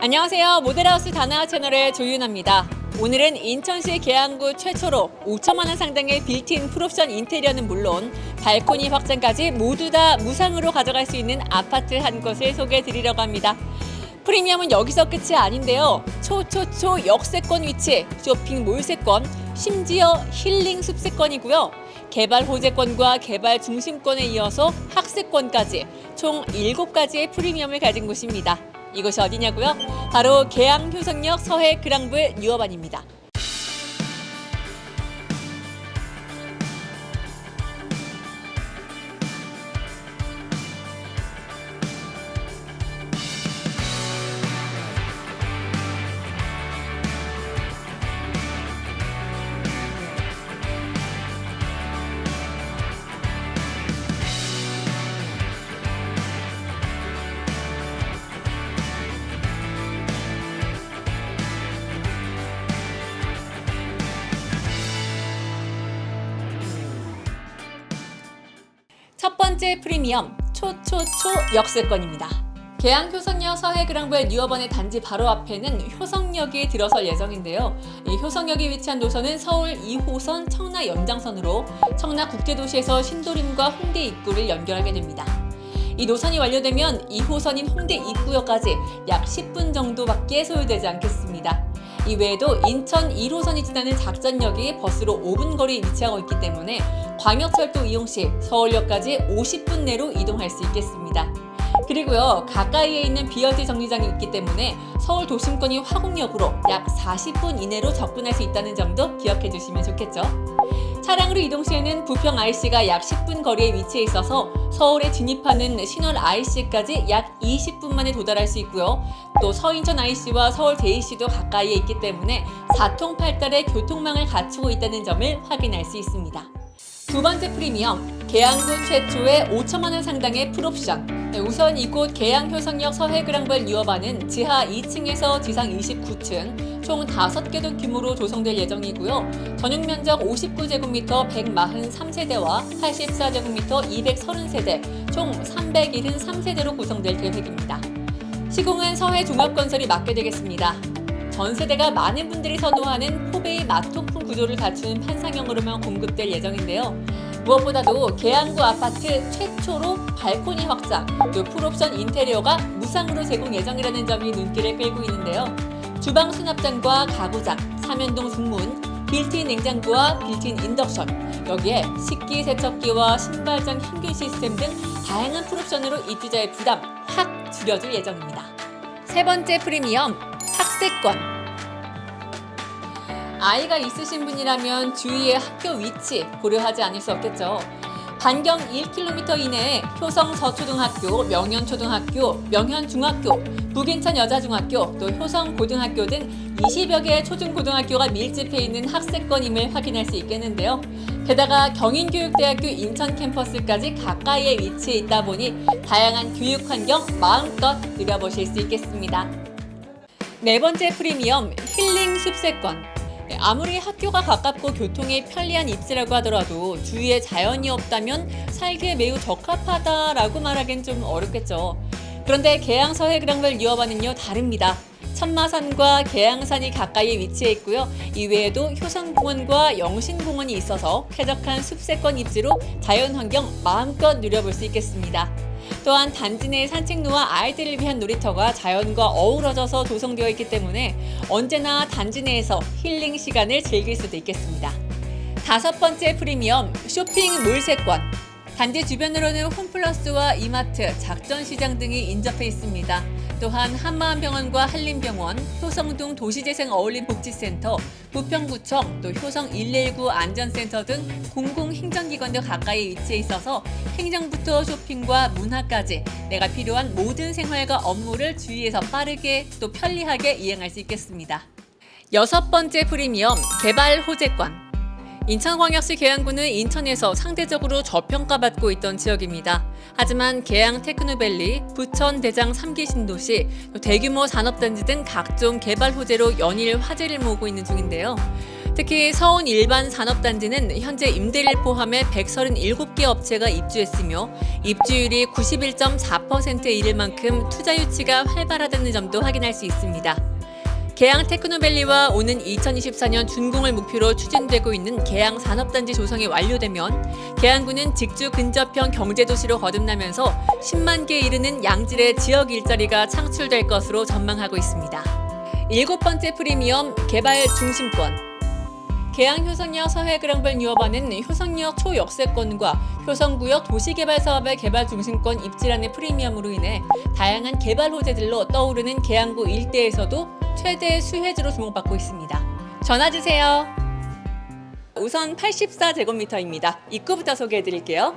안녕하세요. 모델하우스 다나 채널의 조윤아입니다. 오늘은 인천시 계양구 최초로 5천만 원 상당의 빌트인 풀옵션 인테리어는 물론 발코니 확장까지 모두 다 무상으로 가져갈 수 있는 아파트 한 곳을 소개해 드리려고 합니다. 프리미엄은 여기서 끝이 아닌데요. 초초초 역세권 위치, 쇼핑 몰세권, 심지어 힐링 숲세권이고요. 개발 호재권과 개발 중심권에 이어서 학세권까지 총 7가지의 프리미엄을 가진 곳입니다. 이곳이 어디냐고요? 바로 계양 효성역 서해 그랑블 뉴어반입니다. 첫 번째 프리미엄, 초초초 역세권입니다. 계양 효성역 서해 그랑블 뉴어번의 단지 바로 앞에는 효성역이 들어설 예정인데요. 이 효성역이 위치한 노선은 서울 2호선 청라 연장선으로 청라 국제도시에서 신도림과 홍대 입구를 연결하게 됩니다. 이 노선이 완료되면 2호선인 홍대 입구역까지 약 10분 정도밖에 소요되지 않겠습니다. 이외에도 인천 1호선이 지나는 작전역이 버스로 5분 거리에 위치하고 있기 때문에 광역철도 이용 시 서울역까지 50분 내로 이동할 수 있겠습니다. 그리고요, 가까이에 있는 BRT 정류장이 있기 때문에 서울 도심권이 화곡역으로 약 40분 이내로 접근할 수 있다는 점도 기억해 주시면 좋겠죠. 차량으로 이동 시에는 부평 IC가 약 10분 거리에 위치해 있어서 서울에 진입하는 신월 IC까지 약 20분 만에 도달할 수 있고요. 또 서인천 IC와 서울 대IC도 가까이에 있기 때문에 사통팔달의 교통망을 갖추고 있다는 점을 확인할 수 있습니다. 두 번째 프리미엄, 계양구 최초의 5천만 원 상당의 풀옵션. 우선 이곳 계양 효성역 서해 그랑블 뉴어반은 지하 2층에서 지상 29층, 총 5개 규모로 조성될 예정이고요. 전용 면적 59제곱미터 143세대와 84제곱미터 230세대, 총 373세대로 구성될 계획입니다. 시공은 서해 종합건설이 맡게 되겠습니다. 전 세대가 많은 분들이 선호하는 포베이 마통풍 구조를 갖춘 판상형으로만 공급될 예정인데요. 무엇보다도 계양구 아파트 최초로 발코니 확장, 또 풀옵션 인테리어가 무상으로 제공 예정이라는 점이 눈길을 끌고 있는데요. 주방 수납장과 가구장, 삼연동 중문, 빌트인 냉장고와 빌트인 인덕션, 여기에 식기 세척기와 신발장 힘균 시스템 등 다양한 풀옵션으로 입주자의 부담 확 줄여줄 예정입니다. 세 번째 프리미엄, 학세권. 아이가 있으신 분이라면 주위의 학교 위치 고려하지 않을 수 없겠죠. 반경 1km 이내에 효성 서초등학교, 명현초등학교, 명현중학교, 북인천 여자중학교, 또 효성고등학교 등 20여 개의 초중고등학교가 밀집해 있는 학세권임을 확인할 수 있겠는데요. 게다가 경인교육대학교 인천 캠퍼스까지 가까이에 위치해 있다 보니 다양한 교육 환경 마음껏 누려보실 수 있겠습니다. 네 번째 프리미엄, 힐링 숲세권. 아무리 학교가 가깝고 교통이 편리한 입지라고 하더라도 주위에 자연이 없다면 살기에 매우 적합하다라고 말하기는 좀 어렵겠죠. 그런데 계양 서해 그랑블 뉴어반은요, 다릅니다. 천마산과 계양산이 가까이에 위치해 있고요. 이외에도 효성공원과 영신공원이 있어서 쾌적한 숲세권 입지로 자연환경 마음껏 누려볼 수 있겠습니다. 또한 단지 내 산책로와 아이들을 위한 놀이터가 자연과 어우러져서 조성되어 있기 때문에 언제나 단지 내에서 힐링 시간을 즐길 수도 있겠습니다. 다섯 번째 프리미엄, 쇼핑 몰세권. 단지 주변으로는 홈플러스와 이마트, 작전시장 등이 인접해 있습니다. 또한 한마음병원과 한림병원, 효성동 도시재생 어울림복지센터, 부평구청, 또 효성 119 안전센터 등 공공행정기관도 가까이 위치해 있어서 행정부터 쇼핑과 문화까지 내가 필요한 모든 생활과 업무를 주위에서 빠르게 또 편리하게 이행할 수 있겠습니다. 여섯 번째 프리미엄, 개발 호재권. 인천광역시 계양구는 인천에서 상대적으로 저평가받고 있던 지역입니다. 하지만 계양 테크노밸리, 부천 대장 3기 신도시, 대규모 산업단지 등 각종 개발 호재로 연일 화제를 모으고 있는 중인데요. 특히 서운 일반 산업단지는 현재 임대를 포함해 137개 업체가 입주했으며 입주율이 91.4%에 이를 만큼 투자 유치가 활발하다는 점도 확인할 수 있습니다. 계양 테크노밸리와 오는 2024년 준공을 목표로 추진되고 있는 계양 산업단지 조성이 완료되면 계양구는 직주 근접형 경제도시로 거듭나면서 10만 개에 이르는 양질의 지역 일자리가 창출될 것으로 전망하고 있습니다. 7번째 프리미엄 개발 중심권. 계양 효성역 서해그랑블 뉴어반은 효성역 초역세권과 효성구역 도시개발사업의 개발 중심권 입지라는 프리미엄으로 인해 다양한 개발 호재들로 떠오르는 계양구 일대에서도 최대 수혜주로 주목받고 있습니다. 전화 주세요. 우선 84제곱미터입니다. 입구부터 소개해드릴게요.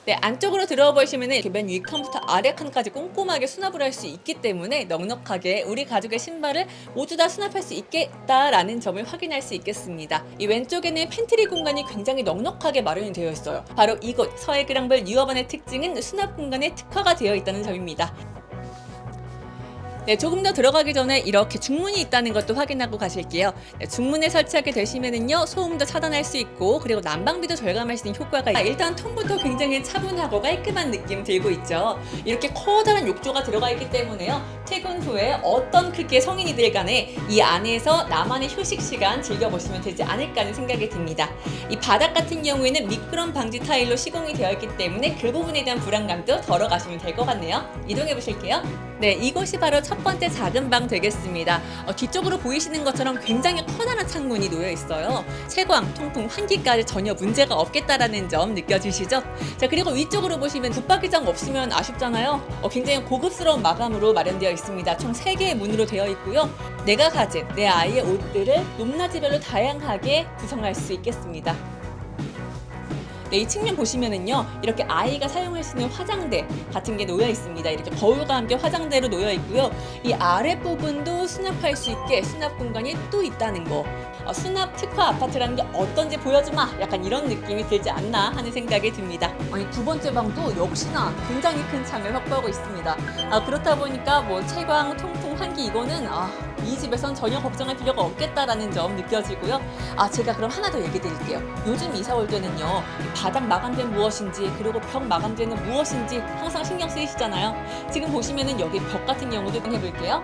네, 안쪽으로 들어와 보시면은 이렇게 맨 위 칸부터 아래 칸까지 꼼꼼하게 수납을 할 수 있기 때문에 넉넉하게 우리 가족의 신발을 모두 다 수납할 수 있겠다라는 점을 확인할 수 있겠습니다. 이 왼쪽에는 팬트리 공간이 굉장히 넉넉하게 마련이 되어 있어요. 바로 이곳 서해그랑블 뉴어반의 특징은 수납 공간에 특화가 되어 있다는 점입니다. 네, 조금 더 들어가기 전에 이렇게 중문이 있다는 것도 확인하고 가실게요. 네, 중문에 설치하게 되시면은요, 소음도 차단할 수 있고 그리고 난방비도 절감할 수 있는 효과가 일단 통부터 굉장히 차분하고 깔끔한 느낌 들고 있죠. 이렇게 커다란 욕조가 들어가 있기 때문에요, 퇴근 후에 어떤 크기의 성인이들 간에 이 안에서 나만의 휴식 시간 즐겨보시면 되지 않을까 하는 생각이 듭니다. 이 바닥 같은 경우에는 미끄럼 방지 타일로 시공이 되어 있기 때문에 그 부분에 대한 불안감도 덜어가시면 될 것 같네요. 이동해 보실게요. 네, 이곳이 바로 첫 번째 작은 방 되겠습니다. 뒤쪽으로 보이시는 것처럼 굉장히 커다란 창문이 놓여 있어요. 채광, 통풍, 환기까지 전혀 문제가 없겠다라는 점 느껴지시죠? 자, 그리고 위쪽으로 보시면 붙박이장 없으면 아쉽잖아요. 굉장히 고급스러운 마감으로 마련되어 있습니다. 총 3개의 문으로 되어 있고요. 내가 가진 내 아이의 옷들을 높낮이별로 다양하게 구성할 수 있겠습니다. 네, 이 측면 보시면은요, 이렇게 아이가 사용할 수 있는 화장대 같은 게 놓여 있습니다. 이렇게 거울과 함께 화장대로 놓여 있고요. 이 아랫부분도 수납할 수 있게 수납 공간이 또 있다는 거. 수납 특화 아파트라는 게 어떤지 보여주마, 약간 이런 느낌이 들지 않나 하는 생각이 듭니다. 아니, 두 번째 방도 역시나 굉장히 큰 창을 확보하고 있습니다. 그렇다 보니까 뭐 채광, 통풍, 환기 이거는 이 집에선 전혀 걱정할 필요가 없겠다라는 점 느껴지고요. 제가 그럼 하나 더 얘기 드릴게요. 요즘 이사 올 때는요, 바닥 마감재는 무엇인지 그리고 벽 마감재는 무엇인지 항상 신경 쓰이시잖아요. 지금 보시면은 여기 벽 같은 경우도 해볼게요.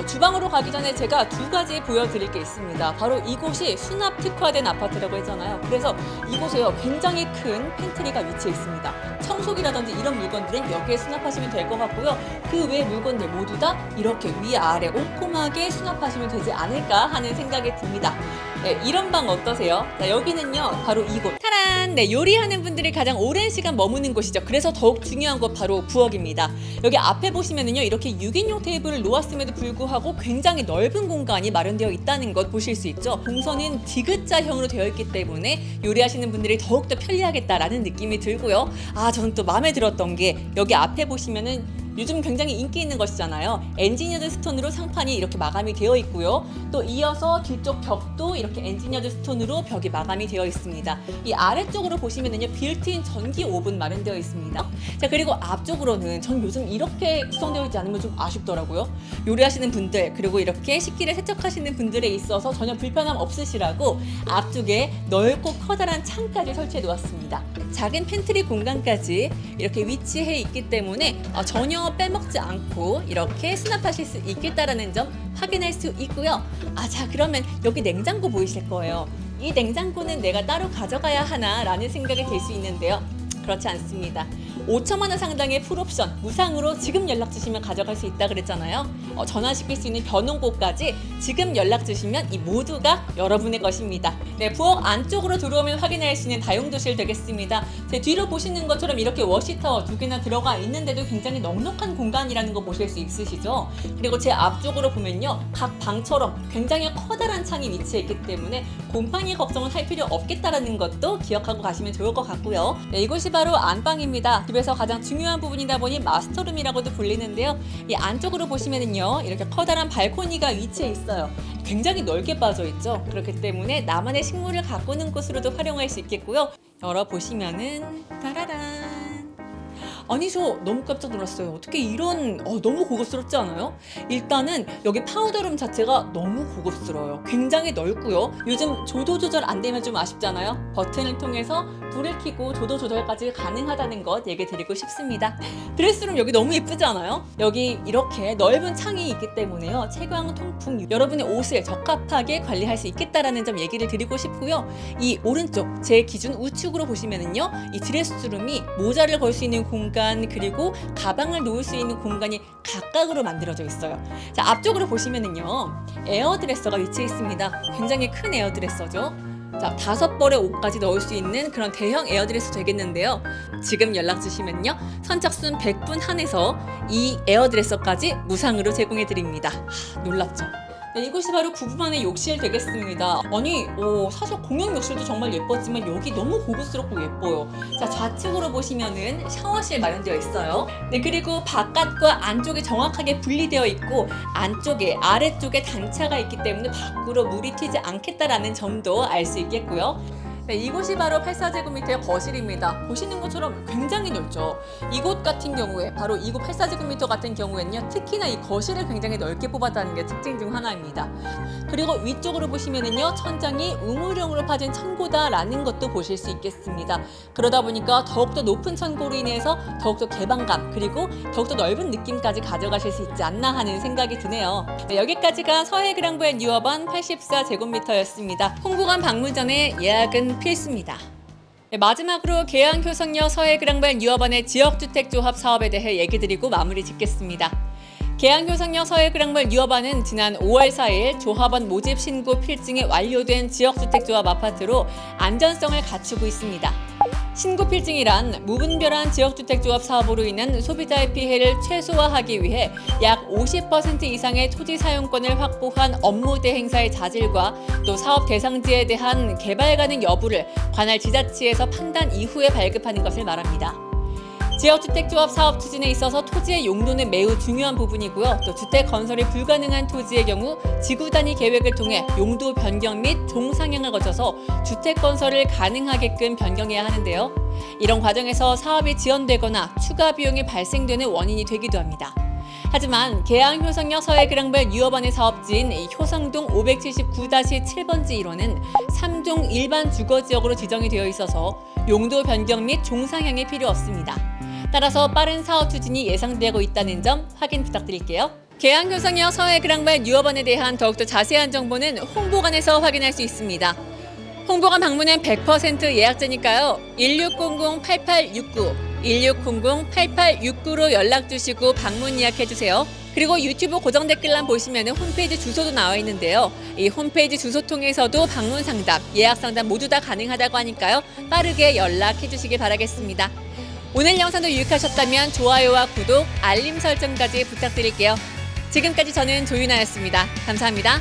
주방으로 가기 전에 제가 두 가지 보여드릴 게 있습니다. 바로 이곳이 수납 특화된 아파트라고 했잖아요. 그래서 이곳에요, 굉장히 큰 팬트리가 위치해 있습니다. 청소기라든지 이런 물건들은 여기에 수납하시면 될 것 같고요. 그 외 물건들 모두 다 이렇게 위아래 꼼꼼하게 수납하시면 되지 않을까 하는 생각이 듭니다. 네, 이런 방 어떠세요? 자, 여기는요, 바로 이곳 타란! 네, 요리하는 분들이 가장 오랜 시간 머무는 곳이죠. 그래서 더욱 중요한 것 바로 부엌입니다. 여기 앞에 보시면은요, 이렇게 6인용 테이블을 놓았음에도 불구하고 굉장히 넓은 공간이 마련되어 있다는 것 보실 수 있죠. 동선은 디귿자형으로 되어 있기 때문에 요리하시는 분들이 더욱더 편리하겠다라는 느낌이 들고요. 저는 또 마음에 들었던 게 여기 앞에 보시면은 요즘 굉장히 인기 있는 것이잖아요. 엔지니어드 스톤으로 상판이 이렇게 마감이 되어 있고요. 또 이어서 뒤쪽 벽도 이렇게 엔지니어드 스톤으로 벽이 마감이 되어 있습니다. 이 아래쪽으로 보시면은요, 빌트인 전기 오븐 마련되어 있습니다. 자, 그리고 앞쪽으로는 전 요즘 이렇게 구성되어 있지 않으면 좀 아쉽더라고요. 요리하시는 분들 그리고 이렇게 식기를 세척하시는 분들에 있어서 전혀 불편함 없으시라고 앞쪽에 넓고 커다란 창까지 설치해 놓았습니다. 작은 팬트리 공간까지 이렇게 위치해 있기 때문에 전혀 빼먹지 않고 이렇게 수납하실 수 있겠다라는 점 확인할 수 있고요. 자, 그러면 여기 냉장고 보이실 거예요. 이 냉장고는 내가 따로 가져가야 하나 라는 생각이 들 수 있는데요. 그렇지 않습니다. 5천만 원 상당의 풀옵션 무상으로 지금 연락 주시면 가져갈 수 있다 그랬잖아요. 전화시킬 수 있는 변홍고까지 지금 연락 주시면 이 모두가 여러분의 것입니다. 네, 부엌 안쪽으로 들어오면 확인할 수 있는 다용도실 되겠습니다. 제 뒤로 보시는 것처럼 이렇게 워시타워 2개나 들어가 있는데도 굉장히 넉넉한 공간이라는 거 보실 수 있으시죠? 그리고 제 앞쪽으로 보면요, 각 방처럼 굉장히 커다란 창이 위치해 있기 때문에 곰팡이 걱정은 할 필요 없겠다라는 것도 기억하고 가시면 좋을 것 같고요. 네, 이곳이 바로 안방입니다. 집에서 가장 중요한 부분이다 보니 마스터룸이라고도 불리는데요. 이 안쪽으로 보시면은요, 이렇게 커다란 발코니가 위치해 있어요. 굉장히 넓게 빠져 있죠. 그렇기 때문에 나만의 식물을 가꾸는 곳으로도 활용할 수 있겠고요. 열어보시면은 따라란. 아니, 저 너무 깜짝 놀랐어요. 어떻게 이런 너무 고급스럽지 않아요? 일단은 여기 파우더룸 자체가 너무 고급스러워요. 굉장히 넓고요. 요즘 조도 조절 안 되면 좀 아쉽잖아요. 버튼을 통해서 불을 켜고 조도 조절까지 가능하다는 것 얘기 드리고 싶습니다. 드레스룸 여기 너무 예쁘지 않아요? 여기 이렇게 넓은 창이 있기 때문에요, 채광, 통풍, 여러분의 옷을 적합하게 관리할 수 있겠다라는 점 얘기를 드리고 싶고요. 이 오른쪽 제 기준 우측으로 보시면은요, 이 드레스룸이 모자를 걸 수 있는 공간, 그리고 가방을 놓을 수 있는 공간이 각각으로 만들어져 있어요. 자, 앞쪽으로 보시면은요, 에어드레서가 위치해 있습니다. 굉장히 큰 에어드레서죠. 자, 5벌의 옷까지 넣을 수 있는 그런 대형 에어드레서 되겠는데요. 지금 연락 주시면요, 선착순 100분 한해서 이 에어드레서까지 무상으로 제공해 드립니다. 놀랍죠? 네, 이곳이 바로 부부만의 욕실 되겠습니다. 아니, 사실 공용 욕실도 정말 예뻤지만 여기 너무 고급스럽고 예뻐요. 자, 좌측으로 보시면은 샤워실 마련되어 있어요. 네, 그리고 바깥과 안쪽이 정확하게 분리되어 있고 안쪽에, 아래쪽에 단차가 있기 때문에 밖으로 물이 튀지 않겠다라는 점도 알 수 있겠고요. 네, 이곳이 바로 84제곱미터의 거실입니다. 보시는 것처럼 굉장히 넓죠. 이곳 같은 경우에, 바로 이곳 84제곱미터 같은 경우에는요, 특히나 이 거실을 굉장히 넓게 뽑았다는 게 특징 중 하나입니다. 그리고 위쪽으로 보시면은요, 천장이 우물형으로 파진 천고다라는 것도 보실 수 있겠습니다. 그러다 보니까 더욱더 높은 천고로 인해서 더욱더 개방감, 그리고 더욱더 넓은 느낌까지 가져가실 수 있지 않나 하는 생각이 드네요. 네, 여기까지가 서해그랑부의 뉴어반 84제곱미터였습니다. 홍보관 방문 전에 예약은 필수입니다. 네, 마지막으로 계양효성역 서해그랑발 뉴어반의 지역주택조합 사업에 대해 얘기 드리고 마무리 짓겠습니다. 계양효성역 서해그랑발 뉴어반은 지난 5월 4일 조합원 모집 신고 필증이 완료된 지역주택조합 아파트로 안전성을 갖추고 있습니다. 신고 필증이란 무분별한 지역주택조합 사업으로 인한 소비자의 피해를 최소화하기 위해 약 50% 이상의 토지 사용권을 확보한 업무 대행사의 자질과 또 사업 대상지에 대한 개발 가능 여부를 관할 지자체에서 판단 이후에 발급하는 것을 말합니다. 지역주택조합 사업 추진에 있어서 토지의 용도는 매우 중요한 부분이고요. 또 주택 건설이 불가능한 토지의 경우 지구 단위 계획을 통해 용도 변경 및 종상향을 거쳐서 주택 건설을 가능하게끔 변경해야 하는데요. 이런 과정에서 사업이 지연되거나 추가 비용이 발생되는 원인이 되기도 합니다. 하지만 계양효성역 서해그랑발 뉴어반의 사업지인 효성동 579-7번지 1호는 3종 일반 주거지역으로 지정이 되어 있어서 용도 변경 및 종상향이 필요 없습니다. 따라서 빠른 사업 추진이 예상되고 있다는 점 확인 부탁드릴게요. 계양효성역 서해그랑발 뉴어반에 대한 더욱더 자세한 정보는 홍보관에서 확인할 수 있습니다. 홍보관 방문은 100% 예약제니까요. 1600-8869, 1600-8869로 연락 주시고 방문 예약해 주세요. 그리고 유튜브 고정 댓글란 보시면 홈페이지 주소도 나와 있는데요. 이 홈페이지 주소 통해서도 방문 상담, 예약 상담 모두 다 가능하다고 하니까요. 빠르게 연락해 주시길 바라겠습니다. 오늘 영상도 유익하셨다면 좋아요와 구독, 알림 설정까지 부탁드릴게요. 지금까지 저는 조윤아였습니다. 감사합니다.